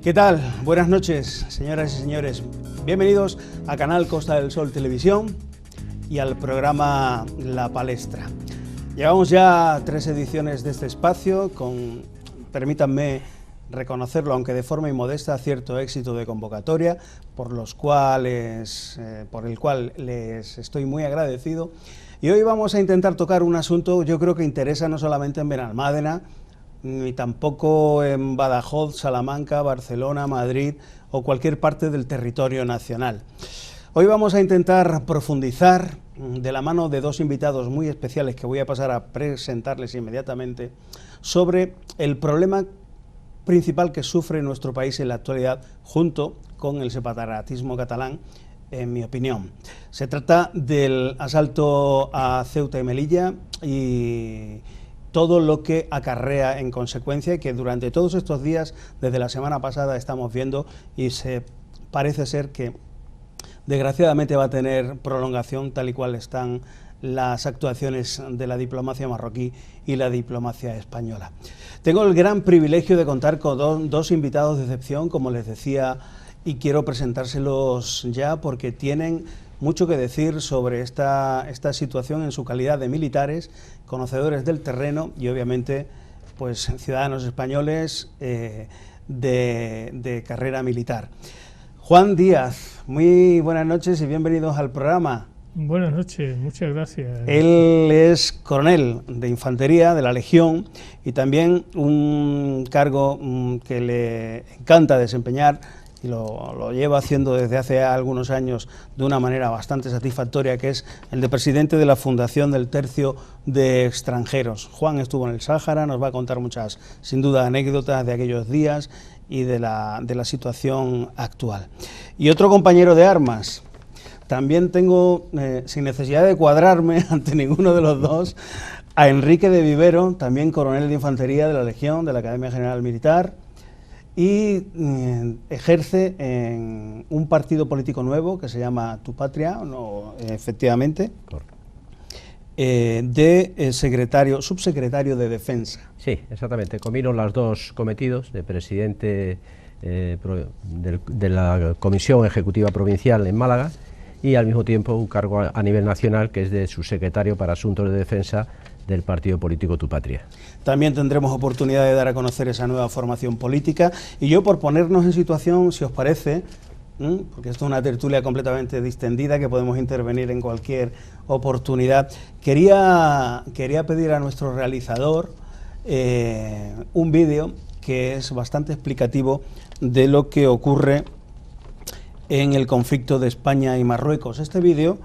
¿Qué tal? Buenas noches, señoras y señores. Bienvenidos a Canal Costa del Sol Televisión y al programa La Palestra. Llevamos ya 3 ediciones de este espacio con, permítanme reconocerlo, aunque de forma inmodesta, cierto éxito de convocatoria, por el cual les estoy muy agradecido. Y hoy vamos a intentar tocar un asunto, yo creo que interesa no solamente en Benalmádena, ni tampoco en Badajoz, Salamanca, Barcelona, Madrid o cualquier parte del territorio nacional. Hoy vamos a intentar profundizar, de la mano de 2 invitados muy especiales que voy a pasar a presentarles inmediatamente, sobre el problema principal que sufre nuestro país en la actualidad, junto con el separatismo catalán, en mi opinión. Se trata del asalto a Ceuta y Melilla y todo lo que acarrea en consecuencia, y que durante todos estos días, desde la semana pasada, estamos viendo, y parece ser que desgraciadamente va a tener prolongación, tal y cual están las actuaciones de la diplomacia marroquí y la diplomacia española. Tengo el gran privilegio de contar con dos invitados de excepción, como les decía, y quiero presentárselos ya porque tienen mucho que decir sobre esta situación en su calidad de militares, conocedores del terreno y obviamente pues ciudadanos españoles de carrera militar. Juan Díaz, muy buenas noches y bienvenidos al programa. Buenas noches, muchas gracias. Él es coronel de infantería de la Legión y también un cargo que le encanta desempeñar y lo lleva haciendo desde hace algunos años de una manera bastante satisfactoria, que es el de presidente de la Fundación del Tercio de Extranjeros. Juan estuvo en el Sáhara, nos va a contar muchas, sin duda, anécdotas de aquellos días y de la situación actual. Y otro compañero de armas, también tengo, sin necesidad de cuadrarme ante ninguno de los dos, a Enrique de Vivero, también coronel de infantería de la Legión, de la Academia General Militar, y ejerce en un partido político nuevo que se llama Tu Patria, no, efectivamente, de subsecretario de Defensa. Sí, exactamente, combino los dos cometidos de presidente de la Comisión Ejecutiva Provincial en Málaga y al mismo tiempo un cargo a nivel nacional que es de subsecretario para Asuntos de Defensa del partido político Tu Patria. También tendremos oportunidad de dar a conocer esa nueva formación política y yo, por ponernos en situación, si os parece, porque esto es una tertulia completamente distendida que podemos intervenir en cualquier oportunidad, quería pedir a nuestro realizador un vídeo que es bastante explicativo de lo que ocurre en el conflicto de España y Marruecos. Este vídeo,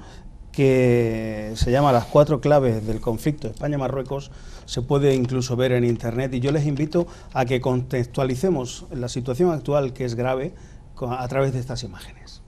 que se llama Las 4 claves del conflicto España-Marruecos, se puede incluso ver en internet y yo les invito a que contextualicemos la situación actual, que es grave, a través de estas imágenes.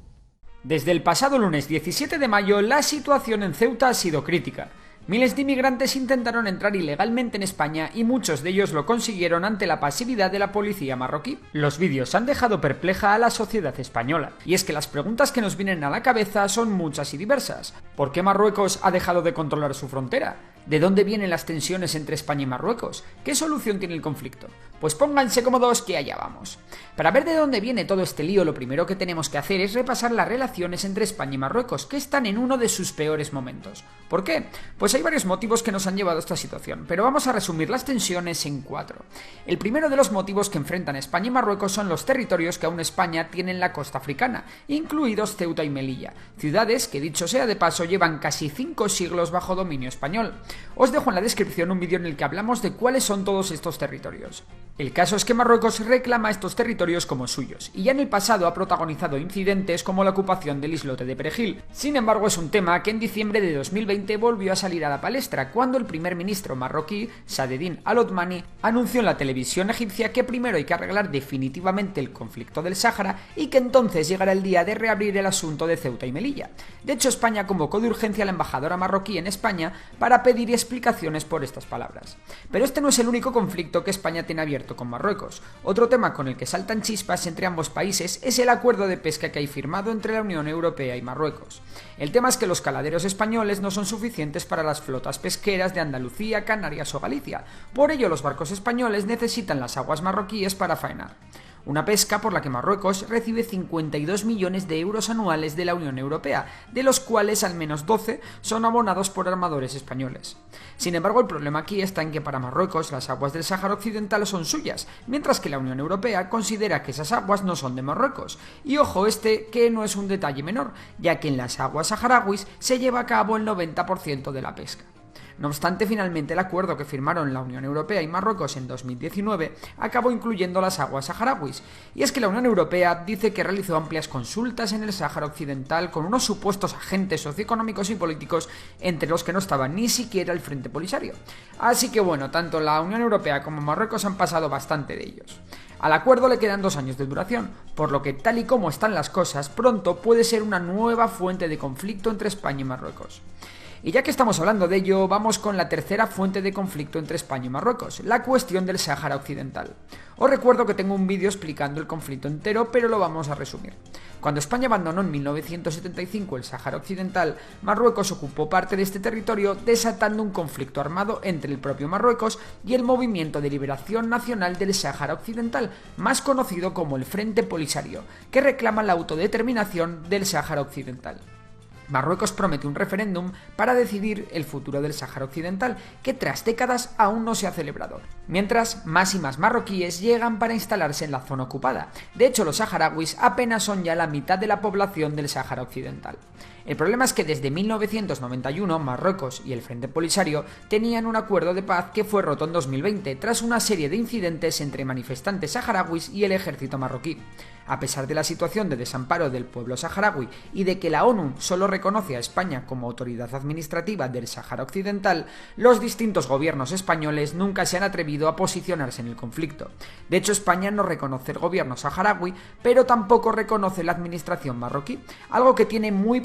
Desde el pasado lunes 17 de mayo, la situación en Ceuta ha sido crítica. Miles de inmigrantes intentaron entrar ilegalmente en España y muchos de ellos lo consiguieron ante la pasividad de la policía marroquí. Los vídeos han dejado perpleja a la sociedad española, y es que las preguntas que nos vienen a la cabeza son muchas y diversas. ¿Por qué Marruecos ha dejado de controlar su frontera? ¿De dónde vienen las tensiones entre España y Marruecos? ¿Qué solución tiene el conflicto? Pues pónganse cómodos que allá vamos. Para ver de dónde viene todo este lío, lo primero que tenemos que hacer es repasar las relaciones entre España y Marruecos, que están en uno de sus peores momentos. ¿Por qué? Pues hay varios motivos que nos han llevado a esta situación, pero vamos a resumir las tensiones en 4. El primero de los motivos que enfrentan España y Marruecos son los territorios que aún España tiene en la costa africana, incluidos Ceuta y Melilla, ciudades que, dicho sea de paso, llevan casi 5 siglos bajo dominio español. Os dejo en la descripción un vídeo en el que hablamos de cuáles son todos estos territorios. El caso es que Marruecos reclama estos territorios como suyos, y ya en el pasado ha protagonizado incidentes como la ocupación del islote de Perejil. Sin embargo, es un tema que en diciembre de 2020 volvió a salir a la palestra, cuando el primer ministro marroquí, Saadettin Al-Othmani, anunció en la televisión egipcia que primero hay que arreglar definitivamente el conflicto del Sáhara y que entonces llegará el día de reabrir el asunto de Ceuta y Melilla. De hecho, España convocó de urgencia a la embajadora marroquí en España para pedir explicaciones por estas palabras. Pero este no es el único conflicto que España tiene abierto con Marruecos. Otro tema con el que saltan chispas entre ambos países es el acuerdo de pesca que hay firmado entre la Unión Europea y Marruecos. El tema es que los caladeros españoles no son suficientes para las flotas pesqueras de Andalucía, Canarias o Galicia. Por ello, los barcos españoles necesitan las aguas marroquíes para faenar. Una pesca por la que Marruecos recibe 52 millones de euros anuales de la Unión Europea, de los cuales al menos 12 son abonados por armadores españoles. Sin embargo, el problema aquí está en que para Marruecos las aguas del Sáhara Occidental son suyas, mientras que la Unión Europea considera que esas aguas no son de Marruecos. Y ojo que no es un detalle menor, ya que en las aguas saharauis se lleva a cabo el 90% de la pesca. No obstante, finalmente el acuerdo que firmaron la Unión Europea y Marruecos en 2019 acabó incluyendo las aguas saharauis, y es que la Unión Europea dice que realizó amplias consultas en el Sáhara Occidental con unos supuestos agentes socioeconómicos y políticos, entre los que no estaba ni siquiera el Frente Polisario. Así que bueno, tanto la Unión Europea como Marruecos han pasado bastante de ellos. Al acuerdo le quedan 2 años de duración, por lo que tal y como están las cosas, pronto puede ser una nueva fuente de conflicto entre España y Marruecos. Y ya que estamos hablando de ello, vamos con la tercera fuente de conflicto entre España y Marruecos, la cuestión del Sáhara Occidental. Os recuerdo que tengo un vídeo explicando el conflicto entero, pero lo vamos a resumir. Cuando España abandonó en 1975 el Sáhara Occidental, Marruecos ocupó parte de este territorio, desatando un conflicto armado entre el propio Marruecos y el Movimiento de Liberación Nacional del Sáhara Occidental, más conocido como el Frente Polisario, que reclama la autodeterminación del Sáhara Occidental. Marruecos promete un referéndum para decidir el futuro del Sáhara Occidental, que tras décadas aún no se ha celebrado. Mientras, más y más marroquíes llegan para instalarse en la zona ocupada. De hecho, los saharauis apenas son ya la mitad de la población del Sáhara Occidental. El problema es que desde 1991 Marruecos y el Frente Polisario tenían un acuerdo de paz que fue roto en 2020 tras una serie de incidentes entre manifestantes saharauis y el ejército marroquí. A pesar de la situación de desamparo del pueblo saharaui y de que la ONU solo reconoce a España como autoridad administrativa del Sáhara Occidental, los distintos gobiernos españoles nunca se han atrevido a posicionarse en el conflicto. De hecho, España no reconoce el gobierno saharaui, pero tampoco reconoce la administración marroquí, algo que tiene muy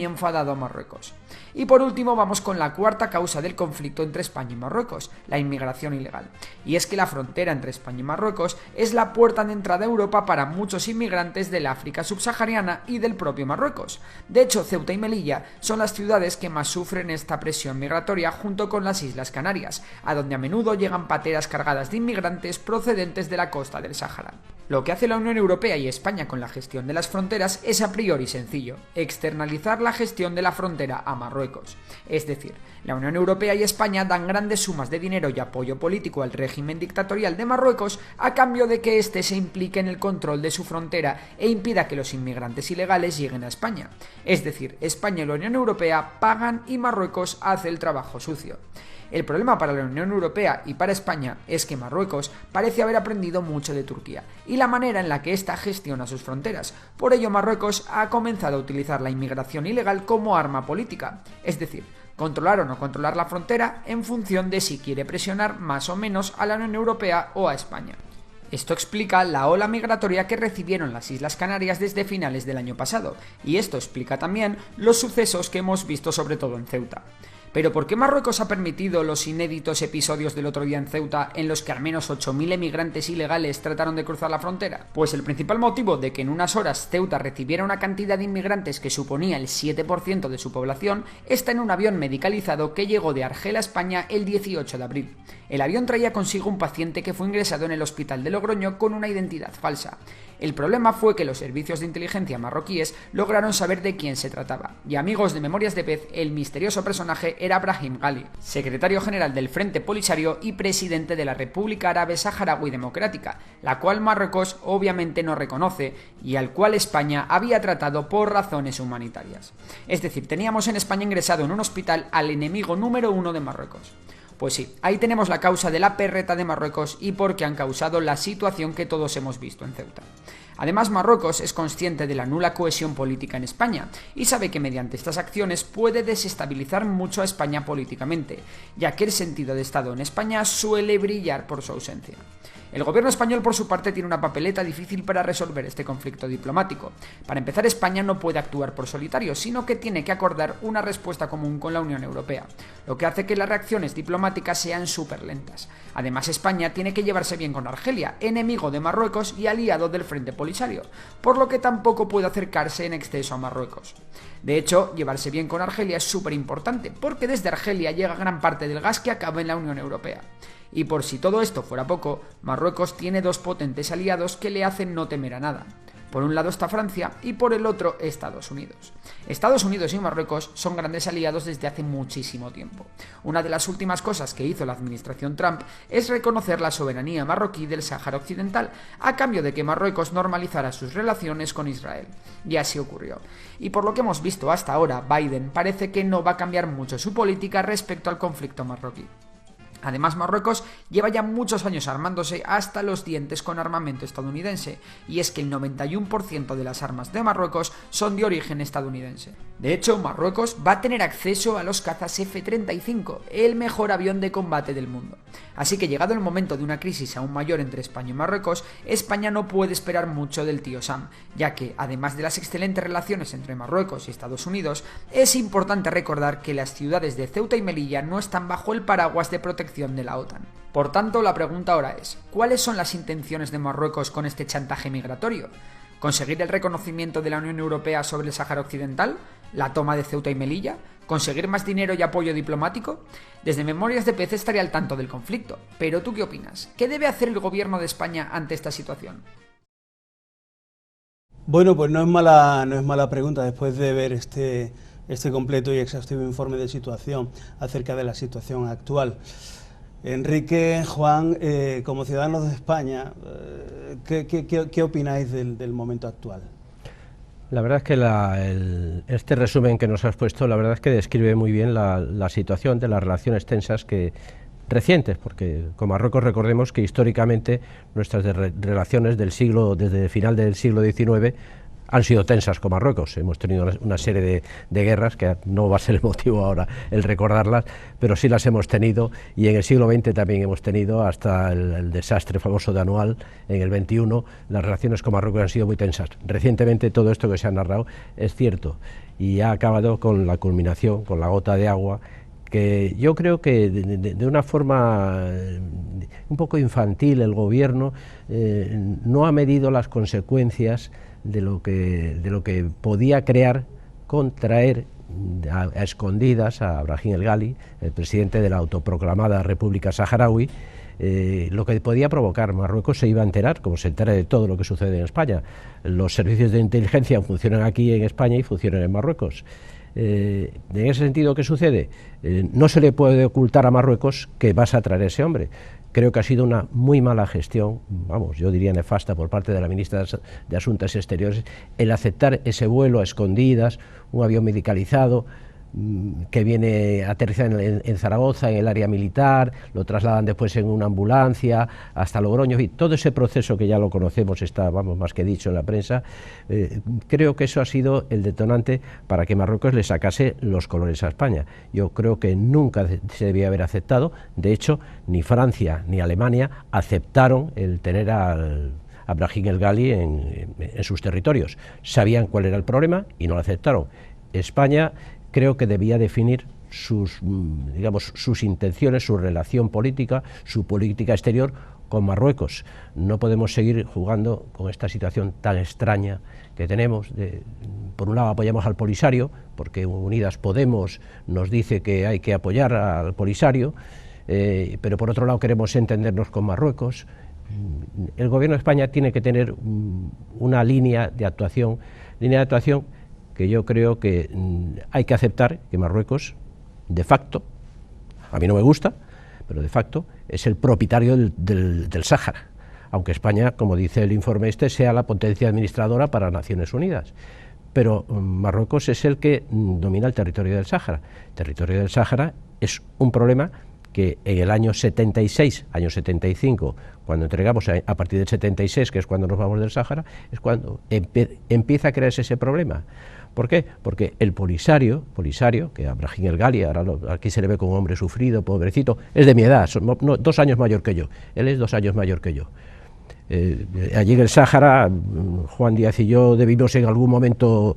enfadado a Marruecos. Y por último vamos con la cuarta causa del conflicto entre España y Marruecos, la inmigración ilegal. Y es que la frontera entre España y Marruecos es la puerta de entrada a Europa para muchos inmigrantes del África subsahariana y del propio Marruecos. De hecho, Ceuta y Melilla son las ciudades que más sufren esta presión migratoria junto con las Islas Canarias, a donde a menudo llegan pateras cargadas de inmigrantes procedentes de la costa del Sáhara. Lo que hace la Unión Europea y España con la gestión de las fronteras es a priori sencillo: externalizar la gestión de la frontera a Marruecos. Es decir, la Unión Europea y España dan grandes sumas de dinero y apoyo político al régimen dictatorial de Marruecos a cambio de que éste se implique en el control de su frontera e impida que los inmigrantes ilegales lleguen a España. Es decir, España y la Unión Europea pagan y Marruecos hace el trabajo sucio. El problema para la Unión Europea y para España es que Marruecos parece haber aprendido mucho de Turquía y la manera en la que ésta gestiona sus fronteras. Por ello, Marruecos ha comenzado a utilizar la inmigración ilegal como arma política, es decir, controlar o no controlar la frontera en función de si quiere presionar más o menos a la Unión Europea o a España. Esto explica la ola migratoria que recibieron las Islas Canarias desde finales del año pasado, y esto explica también los sucesos que hemos visto sobre todo en Ceuta. Pero ¿por qué Marruecos ha permitido los inéditos episodios del otro día en Ceuta en los que al menos 8.000 emigrantes ilegales trataron de cruzar la frontera? Pues el principal motivo de que en unas horas Ceuta recibiera una cantidad de inmigrantes que suponía el 7% de su población está en un avión medicalizado que llegó de Argel a España el 18 de abril. El avión traía consigo un paciente que fue ingresado en el hospital de Logroño con una identidad falsa. El problema fue que los servicios de inteligencia marroquíes lograron saber de quién se trataba, y amigos de Memorias de Pez, el misterioso personaje era Brahim Ghali, secretario general del Frente Polisario y presidente de la República Árabe Saharaui Democrática, la cual Marruecos obviamente no reconoce y al cual España había tratado por razones humanitarias. Es decir, teníamos en España ingresado en un hospital al enemigo número 1 de Marruecos. Pues sí, ahí tenemos la causa de la perreta de Marruecos y por qué han causado la situación que todos hemos visto en Ceuta. Además, Marruecos es consciente de la nula cohesión política en España y sabe que mediante estas acciones puede desestabilizar mucho a España políticamente, ya que el sentido de Estado en España suele brillar por su ausencia. El gobierno español, por su parte, tiene una papeleta difícil para resolver este conflicto diplomático. Para empezar, España no puede actuar por solitario, sino que tiene que acordar una respuesta común con la Unión Europea, lo que hace que las reacciones diplomáticas sean súper lentas. Además, España tiene que llevarse bien con Argelia, enemigo de Marruecos y aliado del Frente Polisario, Polisario, por lo que tampoco puede acercarse en exceso a Marruecos. De hecho, llevarse bien con Argelia es súper importante, porque desde Argelia llega gran parte del gas que acaba en la Unión Europea. Y por si todo esto fuera poco, Marruecos tiene dos potentes aliados que le hacen no temer a nada. Por un lado está Francia y por el otro Estados Unidos. Estados Unidos y Marruecos son grandes aliados desde hace muchísimo tiempo. Una de las últimas cosas que hizo la administración Trump es reconocer la soberanía marroquí del Sáhara Occidental, a cambio de que Marruecos normalizara sus relaciones con Israel. Y así ocurrió. Y por lo que hemos visto hasta ahora, Biden parece que no va a cambiar mucho su política respecto al conflicto marroquí. Además, Marruecos lleva ya muchos años armándose hasta los dientes con armamento estadounidense, y es que el 91% de las armas de Marruecos son de origen estadounidense. De hecho, Marruecos va a tener acceso a los cazas F-35, el mejor avión de combate del mundo. Así que llegado el momento de una crisis aún mayor entre España y Marruecos, España no puede esperar mucho del tío Sam, ya que, además de las excelentes relaciones entre Marruecos y Estados Unidos, es importante recordar que las ciudades de Ceuta y Melilla no están bajo el paraguas de protección de la OTAN. Por tanto, la pregunta ahora es, ¿cuáles son las intenciones de Marruecos con este chantaje migratorio? ¿Conseguir el reconocimiento de la Unión Europea sobre el Sáhara Occidental? ¿La toma de Ceuta y Melilla? ¿Conseguir más dinero y apoyo diplomático? Desde Memorias de Pez estaré al tanto del conflicto, pero ¿tú qué opinas? ¿Qué debe hacer el gobierno de España ante esta situación? Bueno, pues no es mala pregunta después de ver este completo y exhaustivo informe de situación acerca de la situación actual. Enrique, Juan, como ciudadanos de España, ¿qué opináis del momento actual? La verdad es que este resumen que nos has puesto, la verdad es que describe muy bien la situación de las relaciones tensas recientes, porque con Marruecos recordemos que históricamente nuestras relaciones desde el final del siglo XIX han sido tensas con Marruecos. Hemos tenido una serie de guerras, que no va a ser el motivo ahora el recordarlas, pero sí las hemos tenido, y en el siglo XX también hemos tenido, hasta el desastre famoso de Anual en el XXI, las relaciones con Marruecos han sido muy tensas. Recientemente todo esto que se ha narrado es cierto, y ha acabado con la culminación, con la gota de agua, que yo creo que de una forma un poco infantil el gobierno no ha medido las consecuencias de lo que podía crear con traer a escondidas a Brahim El Ghali, el presidente de la autoproclamada República Saharaui, lo que podía provocar. Marruecos se iba a enterar, como se entera de todo lo que sucede en España. Los servicios de inteligencia funcionan aquí en España y funcionan en Marruecos. En ese sentido, ¿qué sucede? No se le puede ocultar a Marruecos que vas a traer a ese hombre. Creo que ha sido una muy mala gestión, vamos, yo diría nefasta, por parte de la ministra de Asuntos Exteriores, el aceptar ese vuelo a escondidas, un avión medicalizado, que viene aterrizar en Zaragoza, en el área militar, lo trasladan después en una ambulancia hasta Logroño, en fin, todo ese proceso que ya lo conocemos, está, vamos, más que dicho en la prensa. Creo que eso ha sido el detonante para que Marruecos le sacase los colores a España. Yo creo que nunca se debía haber aceptado. De hecho, ni Francia ni Alemania aceptaron el tener a Brahim El Ghali en sus territorios. Sabían cuál era el problema y no lo aceptaron. España creo que debía definir sus intenciones, su relación política, su política exterior con Marruecos. No podemos seguir jugando con esta situación tan extraña que tenemos. Por un lado apoyamos al Polisario, porque Unidas Podemos nos dice que hay que apoyar al Polisario, pero por otro lado queremos entendernos con Marruecos. El gobierno de España tiene que tener una línea de actuación que yo creo que hay que aceptar que Marruecos, de facto, a mí no me gusta, pero de facto es el propietario del Sáhara, aunque España, como dice el informe sea la potencia administradora para Naciones Unidas. Pero Marruecos es el que domina el territorio del Sáhara. El territorio del Sáhara es un problema que en el año 76, año 75, cuando entregamos a partir del 76, que es cuando nos vamos del Sáhara, es cuando empieza a crearse ese problema. ¿Por qué? Porque el Polisario, que a Brahim El Ghali, aquí se le ve como un hombre sufrido, pobrecito, es de mi edad, 2 años mayor que yo, él es 2 años mayor que yo. Allí en el Sáhara, Juan Díaz y yo debimos en algún momento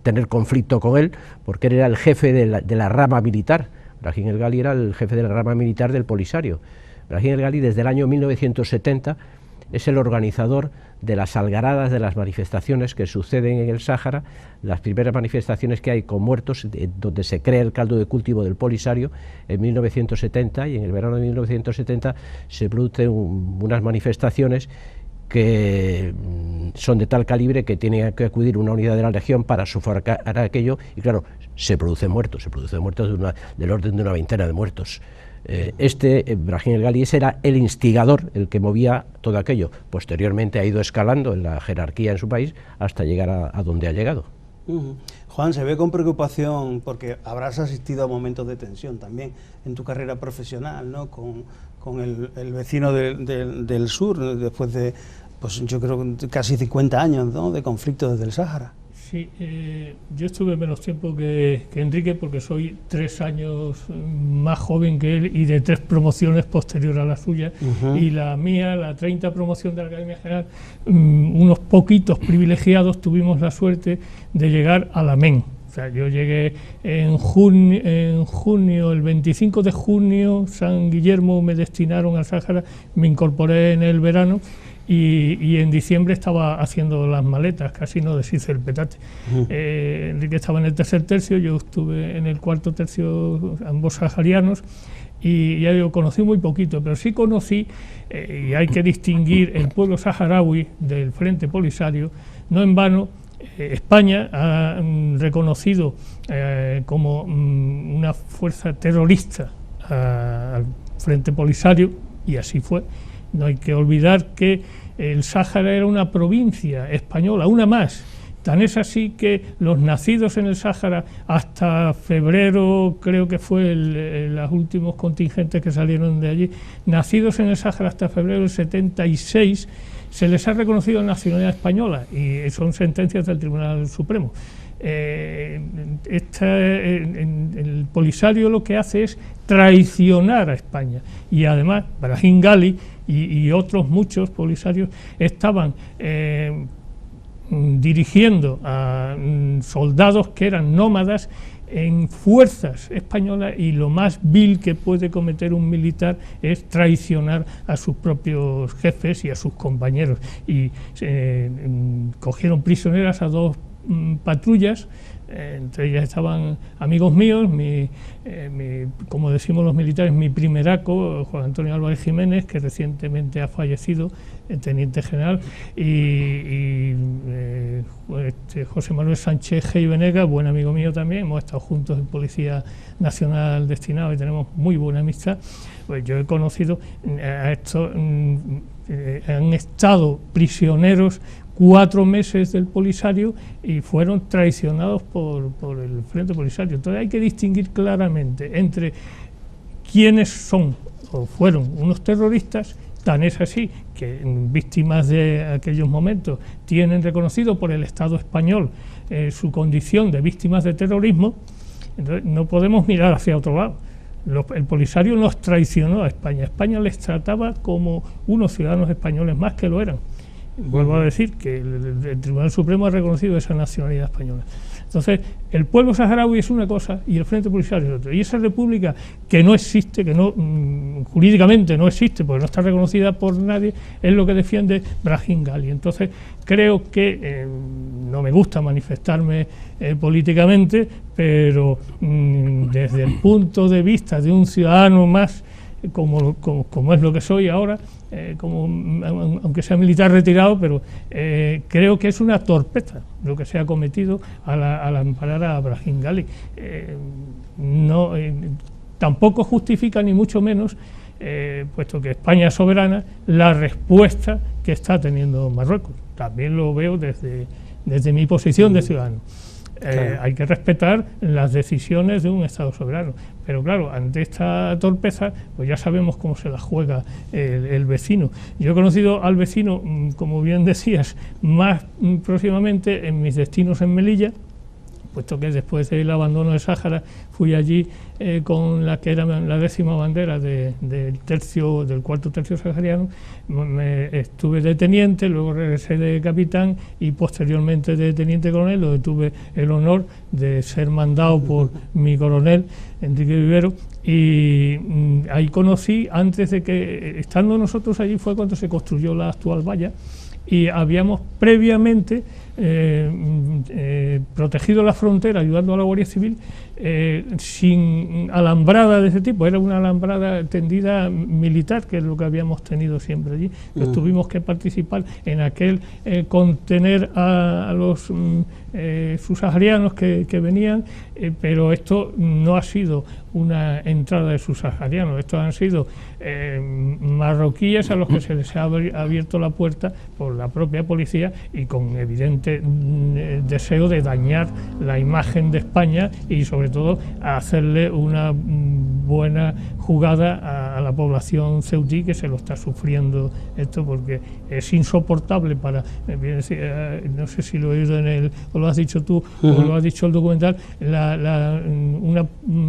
tener conflicto con él, porque él era el jefe de la rama militar. Brahim El Ghali era el jefe de la rama militar del Polisario. Brahim El Ghali desde el año 1970 es el organizador de las algaradas de las manifestaciones que suceden en el Sáhara, las primeras manifestaciones que hay con muertos, donde se crea el caldo de cultivo del Polisario en 1970, y en el verano de 1970 se producen unas manifestaciones que son de tal calibre que tiene que acudir una unidad de la Legión para sofocar aquello, y claro, se producen muertos del orden de una veintena de muertos. Brahim el Ghali era el instigador, el que movía todo aquello. Posteriormente ha ido escalando en la jerarquía en su país hasta llegar a donde ha llegado. Juan, se ve con preocupación, porque habrás asistido a momentos de tensión también en tu carrera profesional, ¿no? Con el vecino del sur, después de, pues yo creo, casi 50 años, ¿no?, de conflicto desde el Sáhara. Sí, yo estuve menos tiempo que Enrique, porque soy 3 años más joven que él y de 3 promociones posterior a la suya. Y la mía, la 30 promoción de la Academia General, unos poquitos privilegiados tuvimos la suerte de llegar a la MEN. O sea, yo llegué en junio, el 25 de junio, San Guillermo me destinaron al Sáhara, me incorporé en el verano. Y en diciembre estaba haciendo las maletas, casi no deshice el petate. Enrique estaba en el tercer tercio, yo estuve en el cuarto tercio, ambos saharianos, y ya digo, conocí muy poquito, pero sí conocí, y hay que distinguir el pueblo saharaui del Frente Polisario. No en vano, España ha reconocido como una fuerza terrorista al Frente Polisario, y así fue. No hay que olvidar que el Sáhara era una provincia española, una más. Tan es así que los nacidos en el Sáhara hasta febrero, creo que fue los últimos contingentes que salieron de allí, nacidos en el Sáhara hasta febrero del 76, se les ha reconocido nacionalidad española, y son sentencias del Tribunal Supremo. El Polisario lo que hace es traicionar a España, y además Brahim Ghali y otros muchos polisarios estaban dirigiendo a soldados que eran nómadas en fuerzas españolas, y lo más vil que puede cometer un militar es traicionar a sus propios jefes y a sus compañeros. Y cogieron prisioneras a 2 patrullas, entre ellas estaban amigos míos, como decimos los militares, mi primeraco, Juan Antonio Álvarez Jiménez, que recientemente ha fallecido, el teniente general, y José Manuel Sánchez Geivenega, buen amigo mío también. Hemos estado juntos en Policía Nacional destinado y tenemos muy buena amistad. Pues yo he conocido a estos, han estado prisioneros 4 meses del Polisario y fueron traicionados por el Frente Polisario. Entonces hay que distinguir claramente entre quiénes son o fueron unos terroristas. Tan es así que víctimas de aquellos momentos tienen reconocido por el Estado español su condición de víctimas de terrorismo. Entonces no podemos mirar hacia otro lado. El Polisario nos traicionó a España. España les trataba como unos ciudadanos españoles más, que lo eran. Vuelvo a decir que el Tribunal Supremo ha reconocido esa nacionalidad española. Entonces, el pueblo saharaui es una cosa y el Frente Polisario es otra. Y esa república que no existe, que no jurídicamente no existe, porque no está reconocida por nadie, es lo que defiende Brahim Ghali. Entonces, creo que no me gusta manifestarme políticamente, pero desde el punto de vista de un ciudadano más, como es lo que soy ahora, aunque sea militar retirado, pero creo que es una torpeza lo que se ha cometido al amparar a Brahim Ghali. Tampoco justifica, ni mucho menos, puesto que España es soberana, la respuesta que está teniendo Marruecos. También lo veo desde mi posición de ciudadano. Claro. Hay que respetar las decisiones de un Estado soberano, pero claro, ante esta torpeza, pues ya sabemos cómo se la juega el vecino. Yo he conocido al vecino, como bien decías, más próximamente en mis destinos en Melilla, puesto que después del abandono de Sáhara fui allí con la que era la 10ª bandera del cuarto tercio sahariano. Estuve de teniente, luego regresé de capitán y posteriormente de teniente coronel, donde tuve el honor de ser mandado por mi coronel Enrique Vivero, y ahí conocí, antes de que, estando nosotros allí, fue cuando se construyó la actual valla, y habíamos previamente protegido la frontera ayudando a la Guardia Civil sin alambrada de ese tipo. Era una alambrada tendida militar, que es lo que habíamos tenido siempre allí. Tuvimos que participar en aquel contener a los subsaharianos que venían, pero esto no ha sido una entrada de subsaharianos, estos han sido marroquíes a los que se les ha abierto la puerta por la propia policía y con evidente deseo de dañar la imagen de España y sobre todo hacerle una buena jugada a la población ceutí, que se lo está sufriendo esto, porque es insoportable para, no sé si lo he oído o lo has dicho tú o lo has dicho el documental, una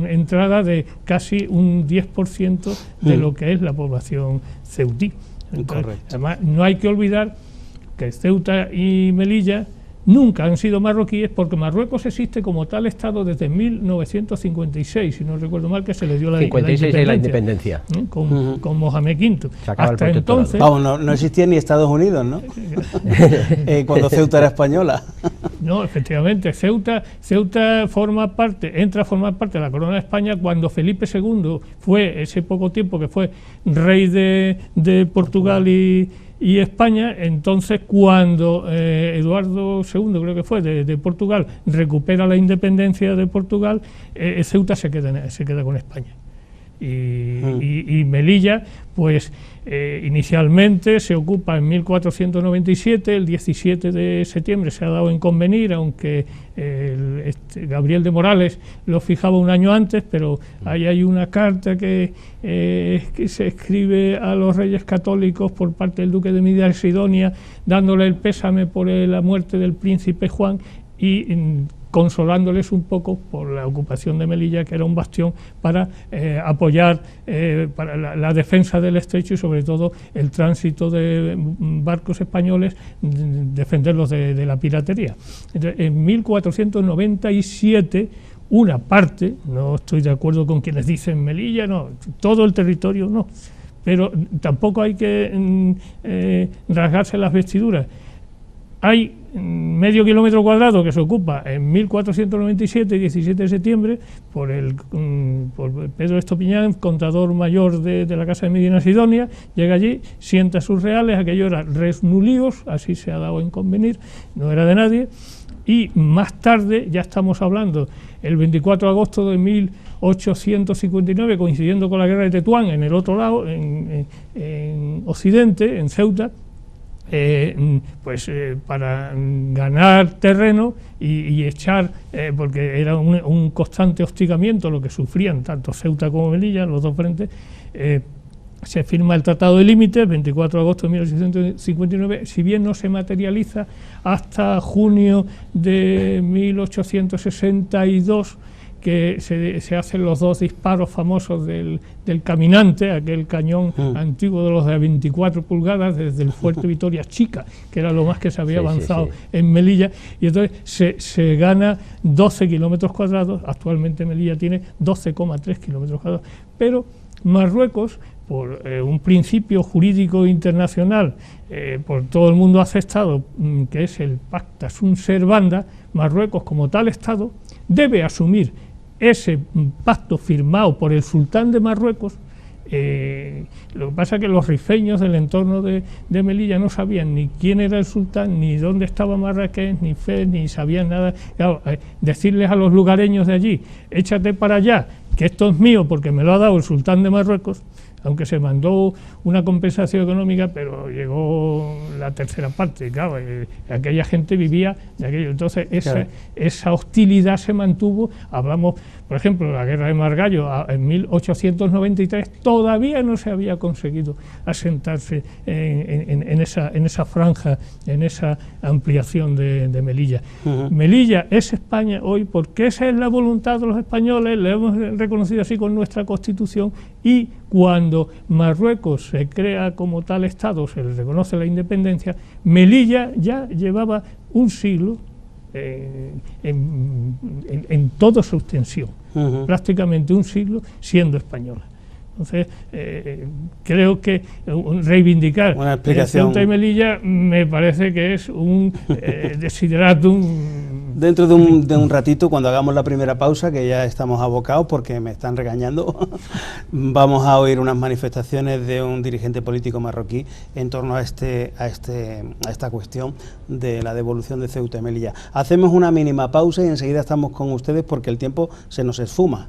entrada de casi un 10% de lo que es la población ceutí. Entonces, además, no hay que olvidar que Ceuta y Melilla nunca han sido marroquíes, porque Marruecos existe como tal Estado desde 1956, si no recuerdo mal, que se le dio la independencia con Mohamed V. Hasta entonces... Vamos, no existía ni Estados Unidos, ¿no? Cuando Ceuta era española. No, efectivamente, Ceuta entra a formar parte de la corona de España cuando Felipe II fue, ese poco tiempo que fue rey de Portugal y España. Entonces, cuando Eduardo II, creo que fue, de Portugal, recupera la independencia de Portugal, Ceuta se queda con España. Y Melilla, pues inicialmente se ocupa en 1497, el 17 de septiembre se ha dado en convenir, aunque Gabriel de Morales lo fijaba un año antes, pero ahí hay una carta que se escribe a los reyes católicos por parte del duque de Medina Sidonia, dándole el pésame por la muerte del príncipe Juan y consolándoles un poco por la ocupación de Melilla, que era un bastión para apoyar para la defensa del estrecho y sobre todo el tránsito de barcos españoles, defenderlos de la piratería. Entonces, en 1497 una parte, no estoy de acuerdo con quienes dicen Melilla, no, todo el territorio no, pero tampoco hay que rasgarse las vestiduras. Hay medio kilómetro cuadrado que se ocupa en 1497, 17 de septiembre, por Pedro Estopiñán, contador mayor de la Casa de Medina Sidonia. Llega allí, sienta sus reales, aquello era res nullius, así se ha dado en convenir, no era de nadie. Y más tarde, ya estamos hablando, el 24 de agosto de 1859, coincidiendo con la guerra de Tetuán, en el otro lado, en Occidente, en Ceuta, para ganar terreno y echar, porque era un constante hostigamiento lo que sufrían tanto Ceuta como Melilla, los dos frentes, se firma el Tratado de Límites, 24 de agosto de 1859, si bien no se materializa hasta junio de 1862, que se hacen los dos disparos famosos del Caminante, aquel cañón antiguo de los de 24 pulgadas desde el fuerte Vitoria Chica, que era lo más que se había avanzado en Melilla, y entonces se gana 12 kilómetros cuadrados. Actualmente Melilla tiene 12,3 kilómetros cuadrados, pero Marruecos, por un principio jurídico internacional por todo el mundo aceptado, que es el Pacta Sunt Servanda, Marruecos como tal Estado debe asumir ese pacto firmado por el sultán de Marruecos. Lo que pasa es que los rifeños del entorno de Melilla no sabían ni quién era el sultán, ni dónde estaba Marrakech, ni Fez, ni sabían nada. Claro, decirles a los lugareños de allí, échate para allá, que esto es mío porque me lo ha dado el sultán de Marruecos, aunque se mandó una compensación económica, pero llegó la tercera parte, claro, aquella gente vivía de aquello, entonces esa hostilidad se mantuvo. Hablamos, por ejemplo, de la guerra de Margallo en 1893, todavía no se había conseguido asentarse en esa franja, en esa ampliación de Melilla. Melilla es España hoy porque esa es la voluntad de los españoles, le hemos reconocido así con nuestra Constitución, y cuando Marruecos se crea como tal Estado, se le reconoce la independencia, Melilla ya llevaba un siglo en toda su extensión, prácticamente un siglo siendo española. Entonces, creo que reivindicar Ceuta y Melilla me parece que es un desideratum. Dentro de un ratito, cuando hagamos la primera pausa, que ya estamos abocados porque me están regañando, vamos a oír unas manifestaciones de un dirigente político marroquí en torno a esta cuestión de la devolución de Ceuta y Melilla. Hacemos una mínima pausa y enseguida estamos con ustedes porque el tiempo se nos esfuma.